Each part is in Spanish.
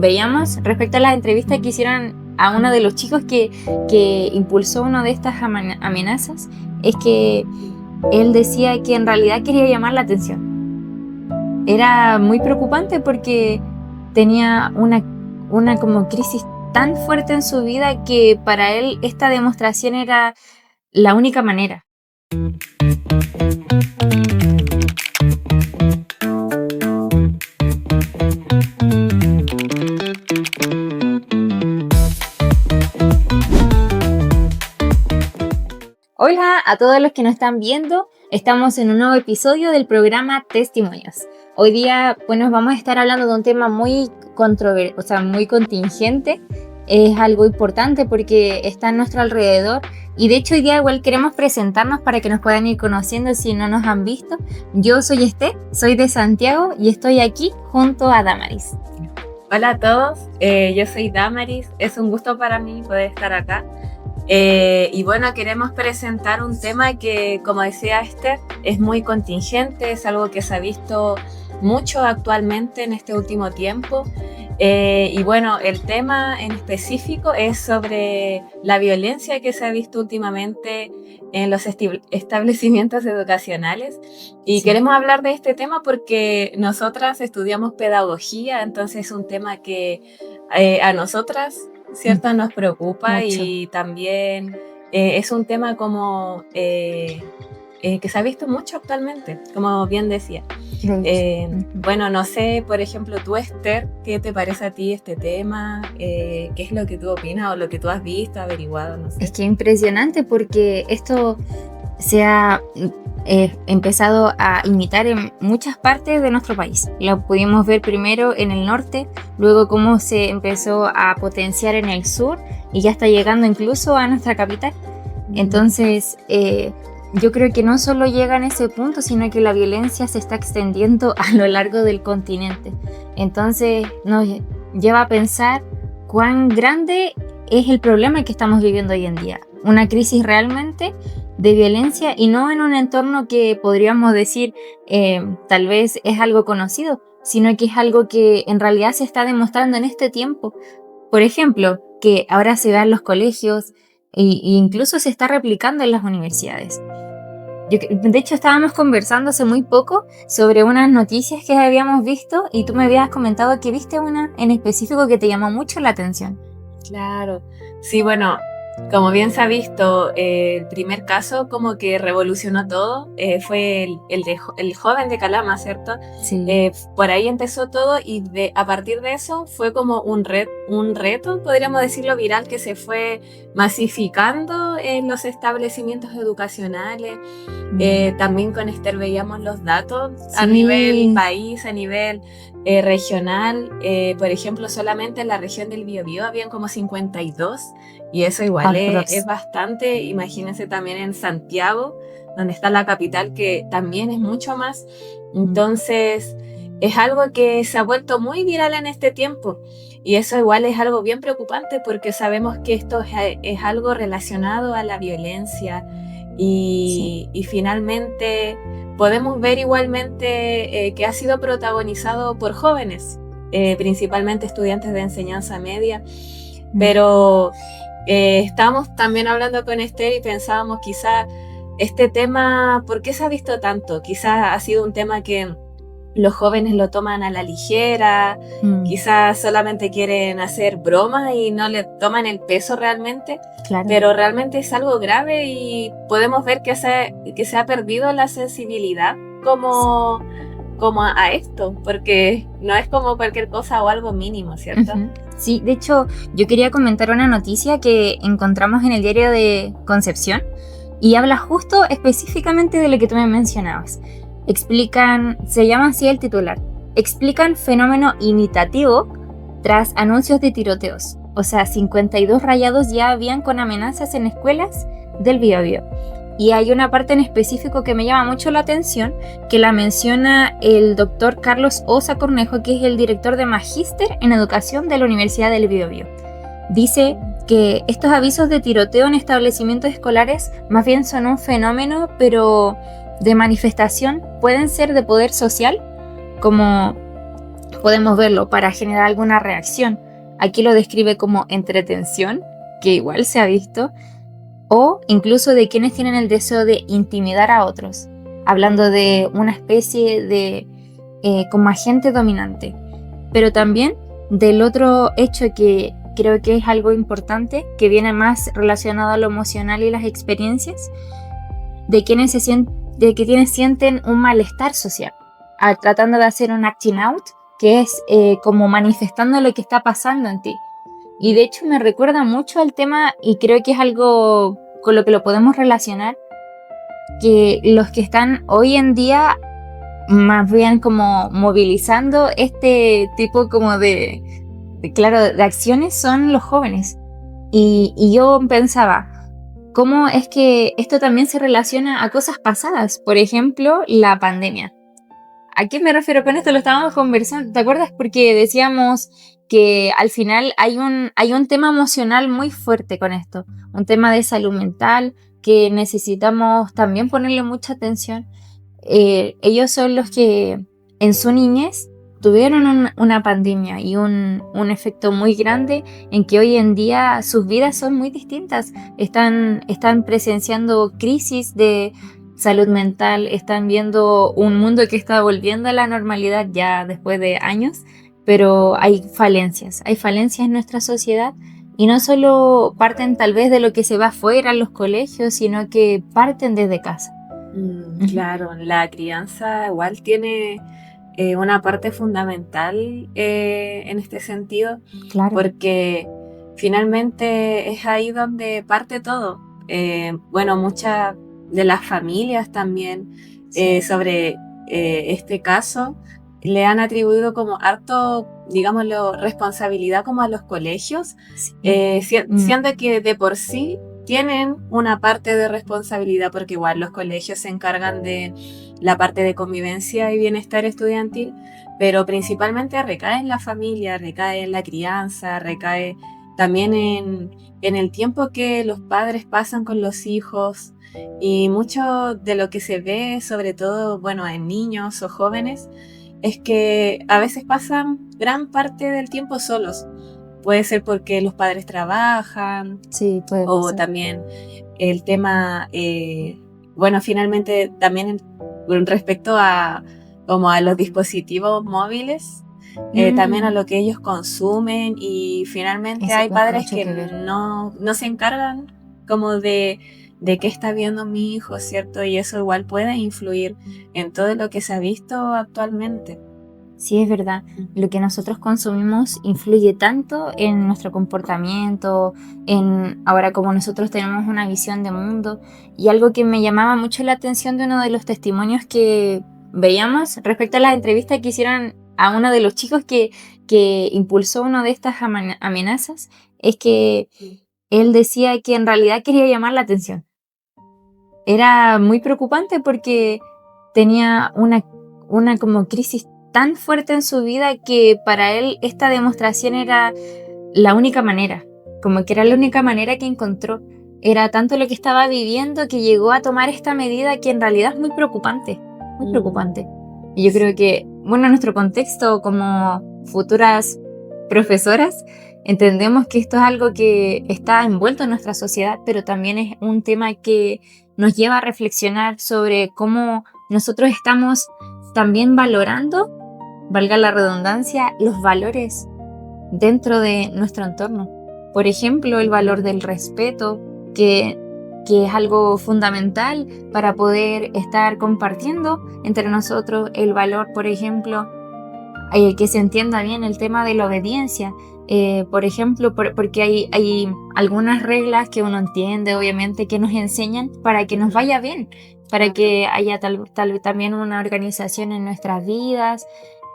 veíamos respecto a la entrevista que hicieron a uno de los chicos que impulsó una de estas amenazas, es que él decía que en realidad quería llamar la atención. Era muy preocupante porque tenía una como crisis tan fuerte en su vida que para él esta demostración era la única manera. Hola a todos los que nos están viendo, estamos en un nuevo episodio del programa Testimonios. Hoy día, vamos a estar hablando de un tema muy muy contingente. Es algo importante porque está a nuestro alrededor y de hecho hoy día igual queremos presentarnos para que nos puedan ir conociendo si no nos han visto. Yo soy Esté, soy de Santiago y estoy aquí junto a Damaris. Hola a todos, yo soy Damaris, es un gusto para mí poder estar acá. Y queremos presentar un tema que, como decía Esther, es muy contingente, es algo que se ha visto mucho actualmente en este último tiempo. El tema en específico es sobre la violencia que se ha visto últimamente en los establecimientos educacionales. Y queremos hablar de este tema porque nosotras estudiamos pedagogía, entonces es un tema que a nosotras, ¿cierto?, nos preocupa mucho. Y también es un tema como que se ha visto mucho actualmente, como bien decía. No sé, por ejemplo, tú, Esther, ¿qué te parece a ti este tema? ¿Qué es lo que tú opinas o lo que tú has visto, averiguado? No sé. Es que impresionante porque esto se ha empezado a imitar en muchas partes de nuestro país. Lo pudimos ver primero en el norte, luego cómo se empezó a potenciar en el sur y ya está llegando incluso a nuestra capital. Entonces, yo creo que no solo llega en ese punto, sino que la violencia se está extendiendo a lo largo del continente. Entonces, nos lleva a pensar cuán grande es el problema que estamos viviendo hoy en día. Una crisis realmente de violencia y no en un entorno que podríamos decir tal vez es algo conocido, sino que es algo que en realidad se está demostrando en este tiempo. Por ejemplo, que ahora se da en los colegios e incluso se está replicando en las universidades. De hecho, estábamos conversando hace muy poco sobre unas noticias que habíamos visto y tú me habías comentado que viste una en específico que te llamó mucho la atención. Claro, sí, como bien se ha visto, el primer caso como que revolucionó todo, fue el joven de Calama, ¿cierto? Sí. Por ahí empezó todo y a partir de eso fue como un reto, podríamos decirlo, viral, que se fue masificando en los establecimientos educacionales. También con Esther veíamos los datos a nivel país, a nivel regional. Por ejemplo, solamente en la región del Biobío habían como 52 y eso igual es bastante. Imagínense también en Santiago, donde está la capital, que también es mucho más. Entonces es algo que se ha vuelto muy viral en este tiempo y eso igual es algo bien preocupante porque sabemos que esto es algo relacionado a la violencia y finalmente podemos ver igualmente que ha sido protagonizado por jóvenes, principalmente estudiantes de enseñanza media, pero estábamos también hablando con Esther y pensábamos quizá este tema, ¿por qué se ha visto tanto? Quizá ha sido un tema que los jóvenes lo toman a la ligera, quizás solamente quieren hacer bromas y no le toman el peso realmente, claro. Pero realmente es algo grave y podemos ver que se ha perdido la sensibilidad como a esto, porque no es como cualquier cosa o algo mínimo, ¿cierto? Sí, de hecho, yo quería comentar una noticia que encontramos en el diario de Concepción y habla justo específicamente de lo que tú me mencionabas. Se llama así el titular, explican fenómeno imitativo tras anuncios de tiroteos. O sea, 52 rayados ya habían con amenazas en escuelas del Biobío. Y hay una parte en específico que me llama mucho la atención, que la menciona el doctor Carlos Osa Cornejo, que es el director de Magíster en Educación de la Universidad del Biobío. Dice que estos avisos de tiroteo en establecimientos escolares más bien son un fenómeno, pero de manifestación, pueden ser de poder social, como podemos verlo para generar alguna reacción. Aquí lo describe como entretención, que igual se ha visto, o incluso de quienes tienen el deseo de intimidar a otros, hablando de una especie de como agente dominante. Pero también del otro hecho que creo que es algo importante, que viene más relacionado a lo emocional y las experiencias, de quienes sienten un malestar social, tratando de hacer un acting out, que es como manifestando lo que está pasando en ti. Y de hecho me recuerda mucho al tema, y creo que es algo con lo que lo podemos relacionar, que los que están hoy en día más bien como movilizando este tipo como de acciones son los jóvenes. Y yo pensaba, ¿cómo es que esto también se relaciona a cosas pasadas? Por ejemplo, la pandemia. ¿A qué me refiero con esto? Lo estábamos conversando, ¿te acuerdas? Porque decíamos que al final hay un tema emocional muy fuerte con esto, un tema de salud mental que necesitamos también ponerle mucha atención. Ellos son los que en su niñez tuvieron una pandemia y un efecto muy grande en que hoy en día sus vidas son muy distintas. Están presenciando crisis de salud mental, están viendo un mundo que está volviendo a la normalidad ya después de años, pero hay falencias en nuestra sociedad. Y no solo parten tal vez de lo que se va afuera en los colegios, sino que parten desde casa. Claro, la crianza igual tiene una parte fundamental en este sentido, Claro. porque finalmente es ahí donde parte todo. Bueno, muchas de las familias también sobre este caso le han atribuido como harto, digámoslo, responsabilidad como a los colegios, siendo que de por sí tienen una parte de responsabilidad, porque igual los colegios se encargan de la parte de convivencia y bienestar estudiantil, pero principalmente recae en la familia, recae en la crianza, recae también en el tiempo que los padres pasan con los hijos, y mucho de lo que se ve, sobre todo, bueno, en niños o jóvenes, es que a veces pasan gran parte del tiempo solos. Puede ser porque los padres trabajan, Sí, puede o ser. también el tema, bueno, finalmente también respecto a como a los dispositivos móviles, también a lo que ellos consumen, y finalmente Eso hay tiene padres mucho que que ver. no se encargan como de qué está viendo mi hijo, ¿cierto? Y eso igual puede influir en todo lo que se ha visto actualmente. Sí, es verdad. Lo que nosotros consumimos influye tanto en nuestro comportamiento, en ahora como nosotros tenemos una visión de mundo. Y algo que me llamaba mucho la atención de uno de los testimonios que veíamos respecto a la entrevista que hicieron a uno de los chicos que impulsó una de estas amenazas, es que él decía que en realidad quería llamar la atención. Era muy preocupante porque tenía una como crisis tan fuerte en su vida que para él esta demostración era la única manera, como que era la única manera que encontró. Era tanto lo que estaba viviendo que llegó a tomar esta medida que en realidad es muy preocupante, muy preocupante. Y yo creo que, bueno, en nuestro contexto como futuras profesoras, entendemos que esto es algo que está envuelto en nuestra sociedad, pero también es un tema que nos lleva a reflexionar sobre cómo nosotros estamos también valorando, valga la redundancia, los valores dentro de nuestro entorno. Por ejemplo, el valor del respeto, que es algo fundamental para poder estar compartiendo entre nosotros. El valor, por ejemplo, que se entienda bien el tema de la obediencia. Por ejemplo, porque hay algunas reglas que uno entiende, obviamente, que nos enseñan para que nos vaya bien, para que haya también una organización en nuestras vidas,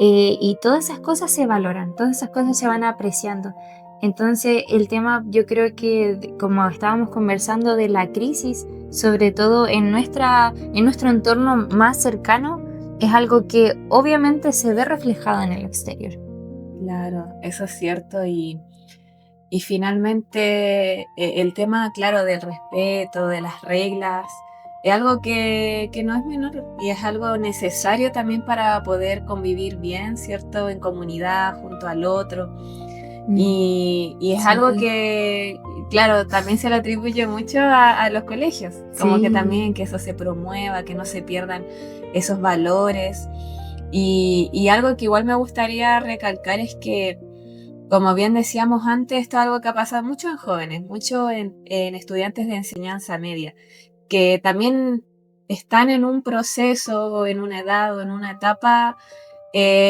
y todas esas cosas se valoran, todas esas cosas se van apreciando. Entonces, el tema, yo creo que, como estábamos conversando de la crisis, sobre todo en nuestro entorno más cercano, es algo que obviamente se ve reflejado en el exterior. Claro, eso es cierto, y finalmente el tema, claro, del respeto, de las reglas, es algo que no es menor y es algo necesario también para poder convivir bien, ¿cierto? En comunidad, junto al otro. Y es Sí. algo que, claro, también se le atribuye mucho a los colegios, como Sí. que también que eso se promueva, que no se pierdan esos valores. Y algo que igual me gustaría recalcar es que, como bien decíamos antes, esto es algo que ha pasado mucho en jóvenes, mucho en estudiantes de enseñanza media, que también están en un proceso, en una edad o en una etapa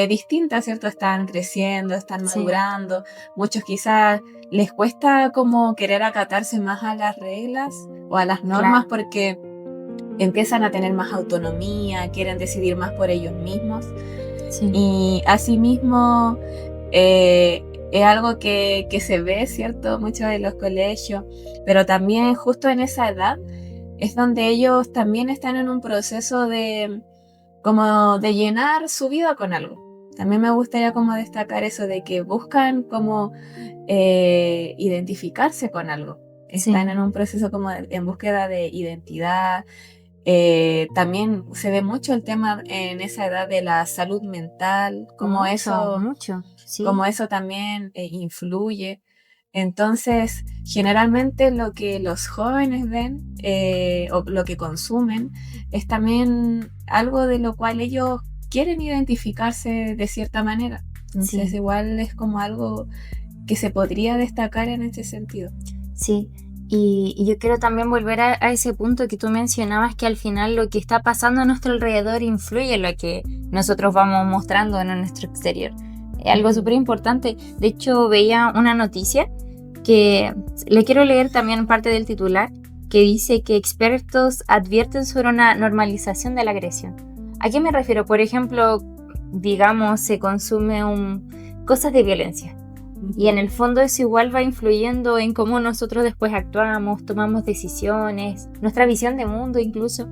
distinta, ¿cierto? Están creciendo, están Sí. madurando. Muchos quizás les cuesta como querer acatarse más a las reglas o a las normas porque empiezan a tener más autonomía, quieren decidir más por ellos mismos. Sí. Y asimismo es algo que se ve, ¿cierto? Mucho en los colegios, pero también justo en esa edad es donde ellos también están en un proceso de como de llenar su vida con algo. También me gustaría como destacar eso de que buscan como identificarse con algo. Están en un proceso como en búsqueda de identidad. También se ve mucho el tema en esa edad de la salud mental, como mucho, sí. como eso también influye. Entonces, generalmente lo que los jóvenes ven o lo que consumen es también algo de lo cual ellos quieren identificarse de cierta manera. Entonces, igual es como algo que se podría destacar en este sentido. Sí, y yo quiero también volver a ese punto que tú mencionabas, que al final lo que está pasando a nuestro alrededor influye en lo que nosotros vamos mostrando en nuestro exterior. Es algo súper importante. De hecho, veía una noticia que le quiero leer también parte del titular, que dice que expertos advierten sobre una normalización de la agresión. ¿A qué me refiero? Por ejemplo, digamos, se consume cosas de violencia. Y en el fondo eso igual va influyendo en cómo nosotros después actuamos, tomamos decisiones, nuestra visión de mundo incluso.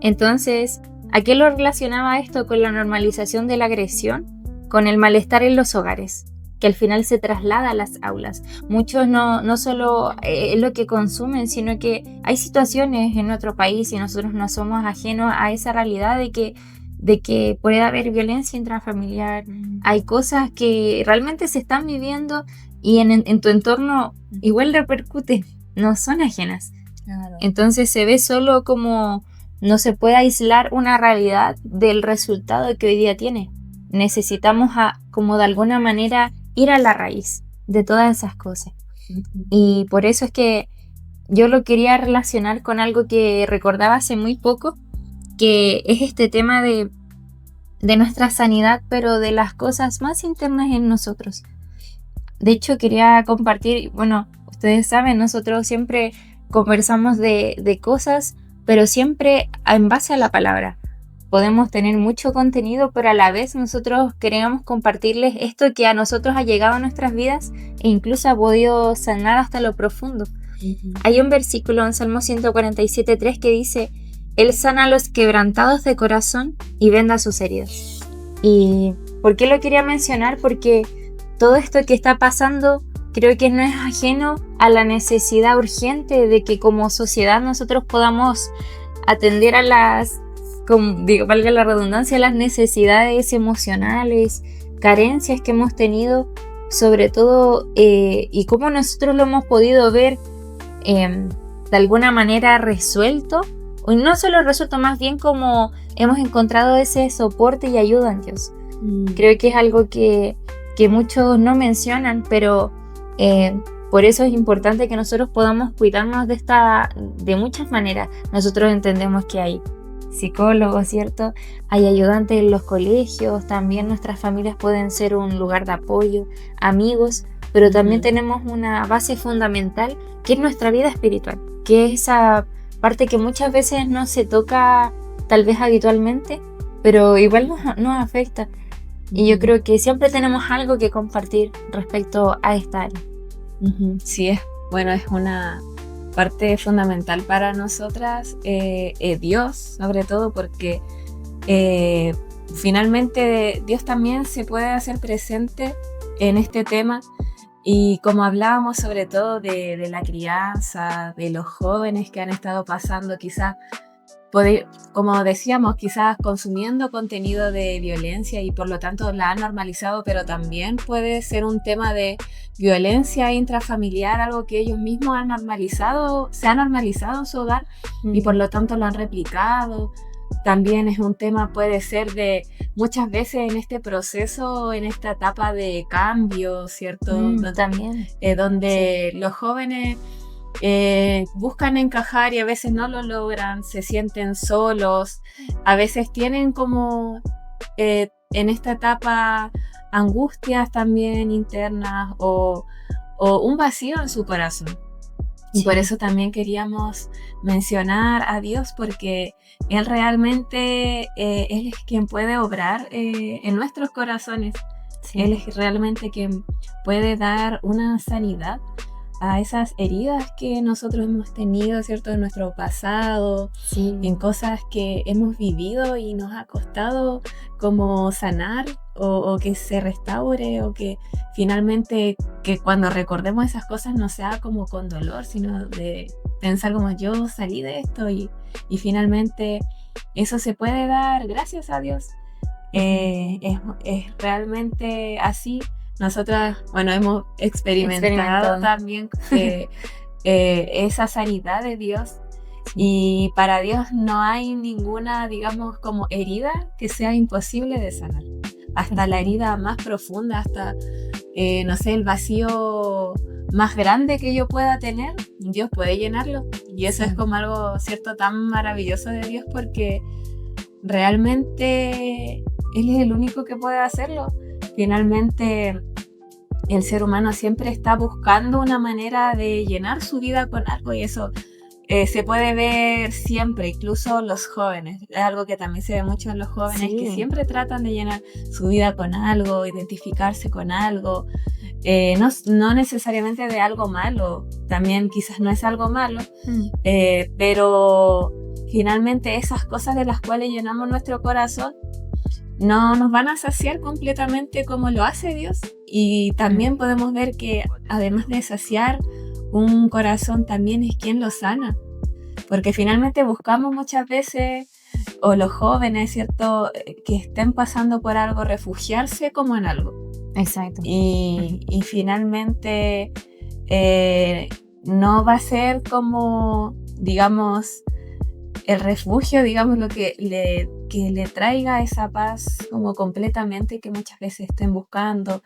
Entonces, ¿a qué lo relacionaba esto con la normalización de la agresión? Con el malestar en los hogares, que al final se traslada a las aulas. Muchos no solo es lo que consumen, sino que hay situaciones en nuestro país y nosotros no somos ajenos a esa realidad de que puede haber violencia intrafamiliar. Hay cosas que realmente se están viviendo y en tu entorno igual repercuten, no son ajenas. Claro. Entonces se ve solo como no se puede aislar una realidad del resultado que hoy día tiene. Necesitamos como de alguna manera ir a la raíz de todas esas cosas. Y por eso es que yo lo quería relacionar con algo que recordaba hace muy poco, que es este tema de nuestra sanidad, pero de las cosas más internas en nosotros. De hecho, quería compartir, bueno, ustedes saben, nosotros siempre conversamos de cosas, pero siempre en base a la palabra. Podemos tener mucho contenido, pero a la vez nosotros queremos compartirles esto que a nosotros ha llegado a nuestras vidas e incluso ha podido sanar hasta lo profundo. Hay un versículo en Salmo 147:3 que dice: Él sana a los quebrantados de corazón y venda sus heridas. ¿Y por qué lo quería mencionar? Porque todo esto que está pasando creo que no es ajeno a la necesidad urgente de que como sociedad nosotros podamos atender a las, valga la redundancia, las necesidades emocionales, carencias que hemos tenido, sobre todo, y cómo nosotros lo hemos podido ver de alguna manera resuelto. O no solo resuelto, más bien como hemos encontrado ese soporte y ayuda en Dios. Creo que es algo que muchos no mencionan, pero por eso es importante que nosotros podamos cuidarnos de muchas maneras. Nosotros entendemos que hay psicólogos, ¿cierto? Hay ayudantes en los colegios, también nuestras familias pueden ser un lugar de apoyo, amigos, pero también tenemos una base fundamental que es nuestra vida espiritual, que es esa parte que muchas veces no se toca tal vez habitualmente, pero igual nos afecta. Y yo creo que siempre tenemos algo que compartir respecto a esta área. Sí, es una parte fundamental para nosotras, Dios, sobre todo porque finalmente Dios también se puede hacer presente en este tema. Y como hablábamos sobre todo de la crianza, de los jóvenes que han estado pasando quizás como decíamos, quizás consumiendo contenido de violencia y por lo tanto la han normalizado, pero también puede ser un tema de violencia intrafamiliar, algo que ellos mismos han normalizado, se ha normalizado en su hogar y por lo tanto lo han replicado. También es un tema, puede ser de muchas veces en este proceso, en esta etapa de cambio, ¿cierto? También. Donde los jóvenes buscan encajar y a veces no lo logran, se sienten solos, a veces tienen como en esta etapa angustias también internas o un vacío en su corazón. Y por eso también queríamos mencionar a Dios, porque Él realmente Él es quien puede obrar en nuestros corazones. Sí. Él es realmente quien puede dar una sanidad a esas heridas que nosotros hemos tenido, ¿cierto? En nuestro pasado, sí, en cosas que hemos vivido y nos ha costado como sanar o que se restaure o que finalmente que cuando recordemos esas cosas no sea como con dolor, sino de pensar como yo salí de esto y finalmente eso se puede dar gracias a Dios. Es realmente así. Nosotras, bueno, hemos experimentado también esa sanidad de Dios y para Dios no hay ninguna, digamos, como herida que sea imposible de sanar. Hasta la herida más profunda, hasta, no sé, el vacío más grande que yo pueda tener, Dios puede llenarlo. Y eso es como algo, ¿cierto?, tan maravilloso de Dios porque realmente Él es el único que puede hacerlo. Finalmente, el ser humano siempre está buscando una manera de llenar su vida con algo y eso se puede ver siempre, incluso los jóvenes. Es algo que también se ve mucho en los jóvenes, que siempre tratan de llenar su vida con algo, identificarse con algo. No necesariamente de algo malo, también quizás no es algo malo, pero finalmente esas cosas de las cuales llenamos nuestro corazón no nos van a saciar completamente como lo hace Dios. Y también podemos ver que además de saciar un corazón, también es quien lo sana. Porque finalmente buscamos muchas veces, o los jóvenes, ¿cierto?, que estén pasando por algo, refugiarse como en algo. Exacto. Y finalmente no va a ser como, digamos, el refugio, digamos, lo que le traiga esa paz como completamente que muchas veces estén buscando.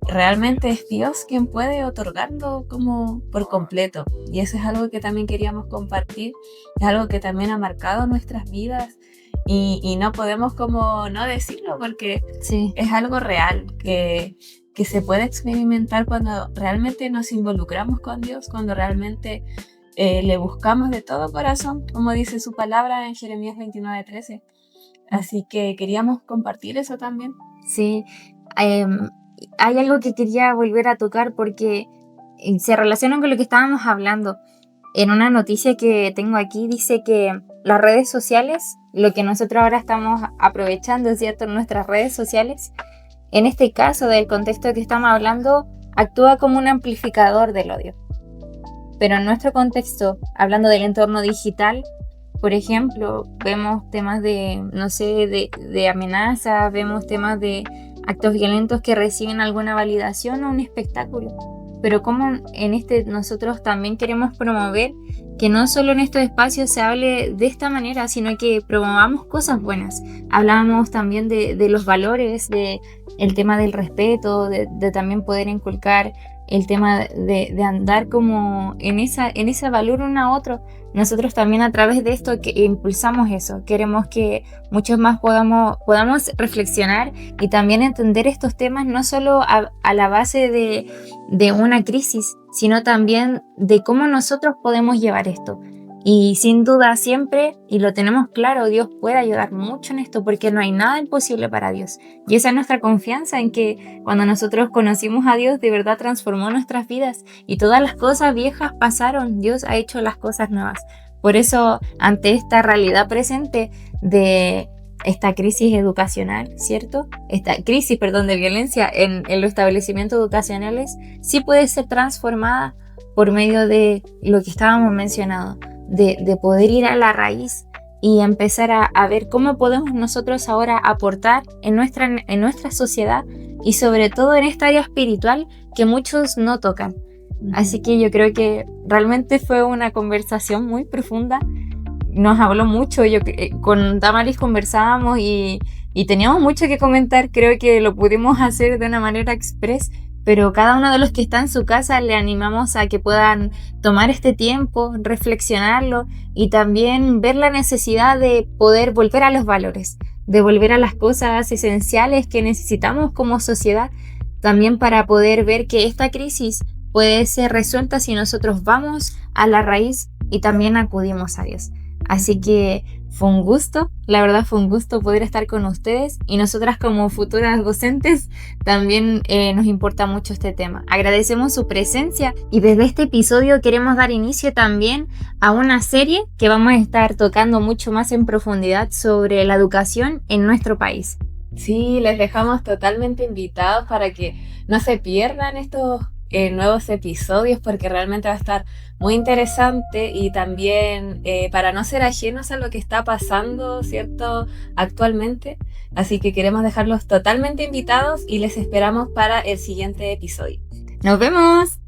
Realmente es Dios quien puede otorgarlo como por completo. Y eso es algo que también queríamos compartir, es algo que también ha marcado nuestras vidas y no podemos como no decirlo porque es algo real que se puede experimentar cuando realmente nos involucramos con Dios, cuando realmente le buscamos de todo corazón, como dice su palabra en Jeremías 29:13. Así que queríamos compartir eso también. Sí, hay algo que quería volver a tocar porque se relaciona con lo que estábamos hablando. En una noticia que tengo aquí dice que las redes sociales, lo que nosotros ahora estamos aprovechando, ¿cierto?, en nuestras redes sociales, en este caso del contexto que estamos hablando, actúa como un amplificador del odio. Pero en nuestro contexto, hablando del entorno digital, por ejemplo, vemos temas de, no sé, de amenazas, vemos temas de actos violentos que reciben alguna validación o un espectáculo. Pero como nosotros también queremos promover que no solo en estos espacios se hable de esta manera, sino que promovamos cosas buenas. Hablábamos también de los valores, de el tema del respeto, de también poder inculcar el tema de andar como en ese valor uno a otro. Nosotros también a través de esto que impulsamos eso, queremos que muchos más podamos reflexionar y también entender estos temas no solo a la base de una crisis, sino también de cómo nosotros podemos llevar esto. Y sin duda siempre, y lo tenemos claro, Dios puede ayudar mucho en esto porque no hay nada imposible para Dios. Y esa es nuestra confianza en que cuando nosotros conocimos a Dios, de verdad transformó nuestras vidas y todas las cosas viejas pasaron, Dios ha hecho las cosas nuevas. Por eso, ante esta realidad presente de esta crisis educacional, ¿cierto? Esta crisis, de violencia en los establecimientos educacionales, sí puede ser transformada por medio de lo que estábamos mencionando, de poder ir a la raíz y empezar a ver cómo podemos nosotros ahora aportar en nuestra sociedad y sobre todo en esta área espiritual que muchos no tocan. Así que yo creo que realmente fue una conversación muy profunda. Nos habló mucho, con Damaris conversábamos y teníamos mucho que comentar. Creo que lo pudimos hacer de una manera express, pero cada uno de los que está en su casa le animamos a que puedan tomar este tiempo, reflexionarlo y también ver la necesidad de poder volver a los valores, de volver a las cosas esenciales que necesitamos como sociedad, también para poder ver que esta crisis puede ser resuelta si nosotros vamos a la raíz y también acudimos a Dios. Así que fue un gusto, la verdad fue un gusto poder estar con ustedes y nosotras como futuras docentes también nos importa mucho este tema. Agradecemos su presencia y desde este episodio queremos dar inicio también a una serie que vamos a estar tocando mucho más en profundidad sobre la educación en nuestro país. Sí, les dejamos totalmente invitados para que no se pierdan estos nuevos episodios porque realmente va a estar muy interesante y también para no ser ajenos a lo que está pasando, ¿cierto? Actualmente. Así que queremos dejarlos totalmente invitados y les esperamos para el siguiente episodio. ¡Nos vemos!